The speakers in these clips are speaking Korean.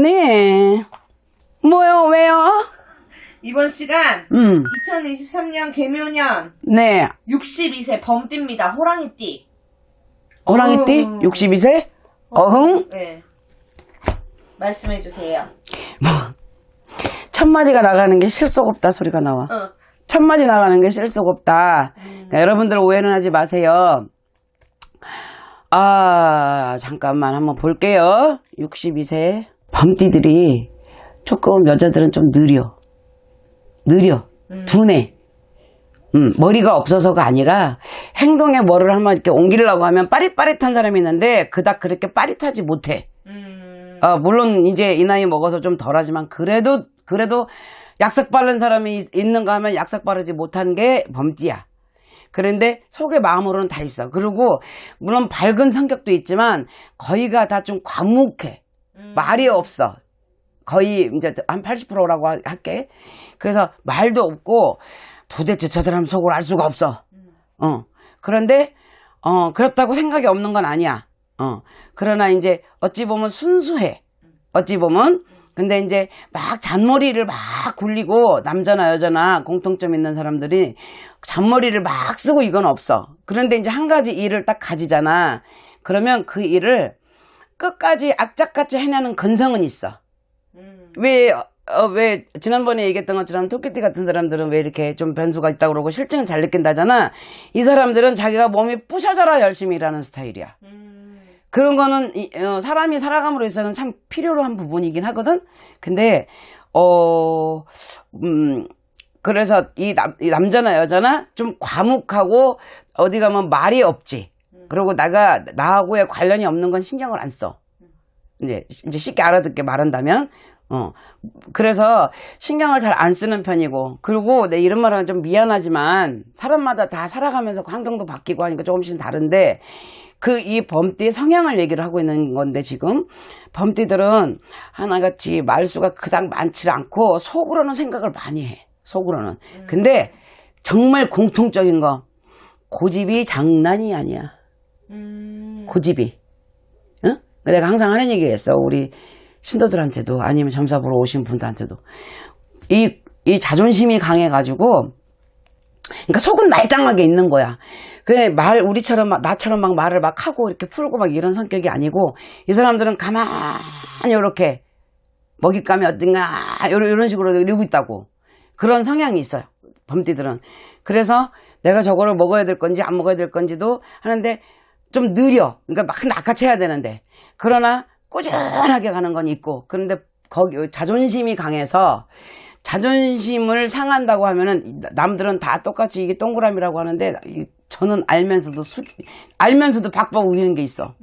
네. 뭐요, 왜요? 이번 시간 2023년 개묘년 네. 62세 범띠입니다. 호랑이띠. 호랑이띠? 62세? 어흥? 네. 말씀해 주세요. 첫 마디가 나가는 게 실속 없다 소리가 나와. 첫 마디 나가는 게 실속 없다. 그러니까 여러분들 오해는 하지 마세요. 잠깐만 한번 볼게요. 62세 범띠들이 조금 여자들은 좀 느려. 둔해. 머리가 없어서가 아니라 행동에 뭐를 한번 이렇게 옮기려고 하면 빠릿빠릿한 사람이 있는데 그닥 그렇게 빠릿하지 못해. 물론 이제 이 나이 먹어서 좀 덜하지만 그래도 약삭 바른 사람이 있는가 하면 약삭 바르지 못한 게 범띠야. 그런데 속에 마음으로는 다 있어. 그리고 물론 밝은 성격도 있지만 거의가 다 좀 과묵해. 말이 없어. 거의 이제 한 80%라고 할게. 그래서 말도 없고 도대체 저 사람 속을 알 수가 없어. 그런데 그렇다고 생각이 없는 건 아니야. 그러나 이제 어찌 보면 순수해. 어찌 보면. 근데 이제 막 잔머리를 막 굴리고 남자나 여자나 공통점 있는 사람들이 잔머리를 막 쓰고 이건 없어. 그런데 이제 한 가지 일을 딱 가지잖아. 그러면 그 일을 끝까지 악착같이 해내는 근성은 있어. 왜 지난번에 얘기했던 것처럼 토끼띠 같은 사람들은 왜 이렇게 좀 변수가 있다고 그러고 실증을 잘 느낀다잖아. 이 사람들은 자기가 몸이 부셔져라 열심히 일하는 스타일이야. 그런 거는 사람이 살아감으로 있어서는 참 필요로 한 부분이긴 하거든. 근데 그래서 이 남자나 여자나 좀 과묵하고 어디 가면 말이 없지. 그리고 나하고의 관련이 없는 건 신경을 안 써. 이제 쉽게 알아듣게 말한다면. 그래서 신경을 잘 안 쓰는 편이고, 그리고 내 이런 말하면 좀 미안하지만 사람마다 다 살아가면서 환경도 바뀌고 하니까 조금씩 다른데 이 범띠의 성향을 얘기를 하고 있는 건데 지금 범띠들은 하나같이 말수가 그닥 많지 않고 속으로는 생각을 많이 해. 속으로는. 근데 정말 공통적인 거 고집이 장난이 아니야. 고집이. 응? 내가 항상 하는 얘기였어. 우리 신도들한테도 아니면 점사 보러 오신 분들한테도 이 자존심이 강해가지고 그러니까 속은 말짱하게 있는 거야. 우리처럼 나처럼 막 말을 막 하고 이렇게 풀고 막 이런 성격이 아니고 이 사람들은 가만히 이렇게 먹잇감이 어딘가 이런 식으로 이러고 있다고. 그런 성향이 있어요. 범띠들은. 그래서 내가 저거를 먹어야 될 건지 안 먹어야 될 건지도 하는데 좀 느려. 그러니까 막 낚아채야 되는데. 그러나 꾸준하게 가는 건 있고. 그런데 거기 자존심이 강해서 자존심을 상한다고 하면은 남들은 다 똑같이 이게 동그라미라고 하는데 저는 알면서도 박박 우기는 게 있어.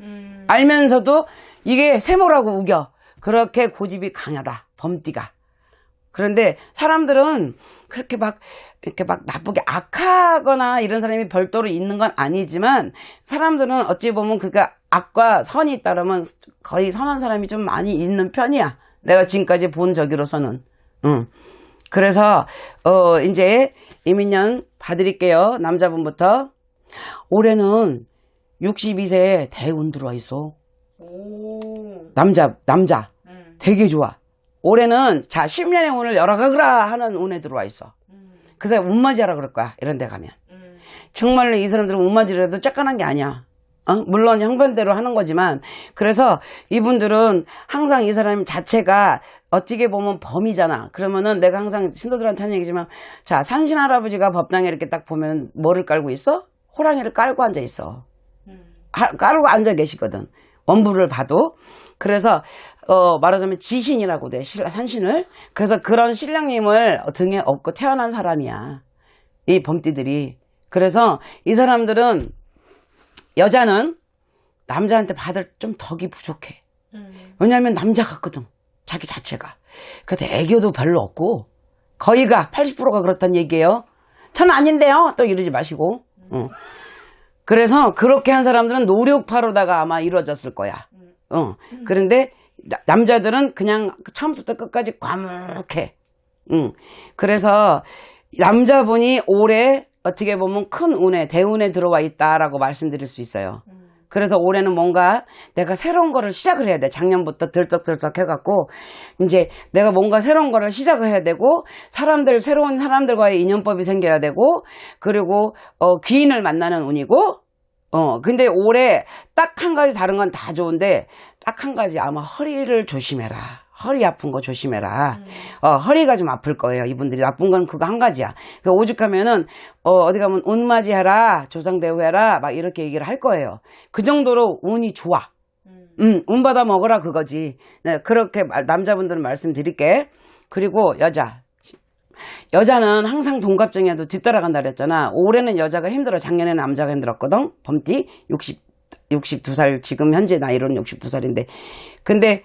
알면서도 이게 세모라고 우겨. 그렇게 고집이 강하다. 범띠가. 그런데 사람들은 그렇게 이렇게 막 나쁘게 악하거나 이런 사람이 별도로 있는 건 아니지만 사람들은 어찌 보면 그가 악과 선이 있다면 거의 선한 사람이 좀 많이 있는 편이야. 내가 지금까지 본 적으로서는. 그래서 이제 이민년 봐드릴게요. 남자분부터. 올해는 62세에 대운 들어와 있어. 남자 되게 좋아. 올해는 10년의 운을 열어가거라 하는 운에 들어와 있어. 그래서 운맞이하라 그럴 거야. 이런 데 가면. 정말로 이 사람들은 운맞이를 해도 쬐깐한 게 아니야. 물론 형편대로 하는 거지만. 그래서 이분들은 항상 이 사람 자체가 어찌게 보면 범이잖아. 그러면은 내가 항상 신도들한테 하는 얘기지만, 자, 산신 할아버지가 법당에 이렇게 딱 보면 뭐를 깔고 있어? 호랑이를 깔고 앉아 있어. 깔고 앉아 계시거든. 원부를 봐도. 그래서 말하자면 지신이라고 돼. 산신을. 그래서 그런 신령님을 등에 업고 태어난 사람이야. 이 범띠들이. 그래서 이 사람들은 여자는 남자한테 받을 좀 덕이 부족해. 왜냐하면 남자 같거든. 자기 자체가. 근데 애교도 별로 없고 거의가 80%가 그렇다는 얘기예요. 저는 아닌데요. 또 이러지 마시고. 그래서 그렇게 한 사람들은 노력파로다가 아마 이루어졌을 거야. 그런데 남자들은 그냥 처음부터 끝까지 과묵해. 그래서 남자분이 올해 어떻게 보면 큰 운에 대운에 들어와 있다라고 말씀드릴 수 있어요. 그래서 올해는 뭔가 내가 새로운 거를 시작을 해야 돼. 작년부터 들썩들썩 해갖고 이제 내가 뭔가 새로운 거를 시작을 해야 되고 새로운 사람들과의 인연법이 생겨야 되고 그리고 귀인을 만나는 운이고 근데 올해 딱 한 가지 다른 건 다 좋은데 딱 한 가지 아마 허리를 조심해라. 허리 아픈 거 조심해라. 허리가 좀 아플 거예요. 이분들이 나쁜 건 그거 한 가지야. 그 오죽하면은 어디 가면 운맞이해라, 조상대우해라 막 이렇게 얘기를 할 거예요. 그 정도로 운이 좋아. 운 받아 먹으라 그거지. 네, 그렇게 남자분들은 말씀드릴게. 그리고 여자는 항상 동갑쟁이도 뒤따라간다 그랬잖아. 올해는 여자가 힘들어. 작년에는 남자가 힘들었거든. 범띠 62살 지금 현재 나이로는 62살인데 근데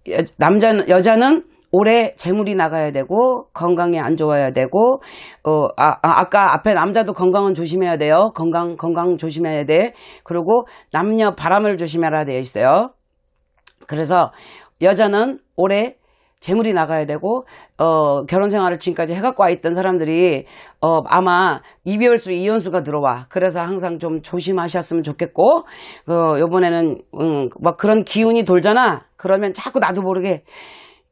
여자는 올해 재물이 나가야 되고 건강이 안 좋아야 되고 아까 앞에 남자도 건강은 조심해야 돼요. 건강 조심해야 돼. 그리고 남녀 바람을 조심해라 되어 있어요. 그래서 여자는 올해 재물이 나가야 되고 결혼 생활을 지금까지 해갖고 와 있던 사람들이 아마 이별수 이혼수가 들어와. 그래서 항상 좀 조심하셨으면 좋겠고 요번에는 막 그런 기운이 돌잖아. 그러면 자꾸 나도 모르게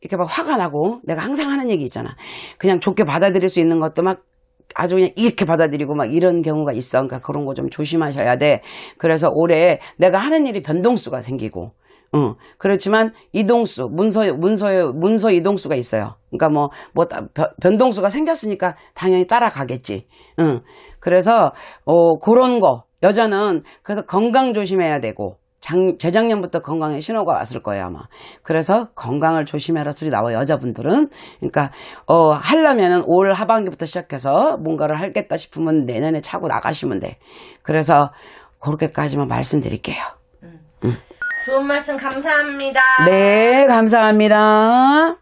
이렇게 막 화가 나고 내가 항상 하는 얘기 있잖아. 그냥 좋게 받아들일 수 있는 것도 막 아주 그냥 이렇게 받아들이고 막 이런 경우가 있어. 그러니까 그런 거 좀 조심하셔야 돼. 그래서 올해 내가 하는 일이 변동수가 생기고 그렇지만 이동수, 문서 이동수가 있어요. 그러니까 변동수가 생겼으니까 당연히 따라가겠지. 그래서, 그런 거, 여자는 그래서 건강 조심해야 되고, 재작년부터 건강에 신호가 왔을 거예요, 아마. 그래서 건강을 조심해라 소리 나와, 여자분들은. 그러니까, 하려면은 올 하반기부터 시작해서 뭔가를 하겠다 싶으면 내년에 차고 나가시면 돼. 그래서, 그렇게까지만 말씀드릴게요. 좋은 말씀 감사합니다. 네, 감사합니다.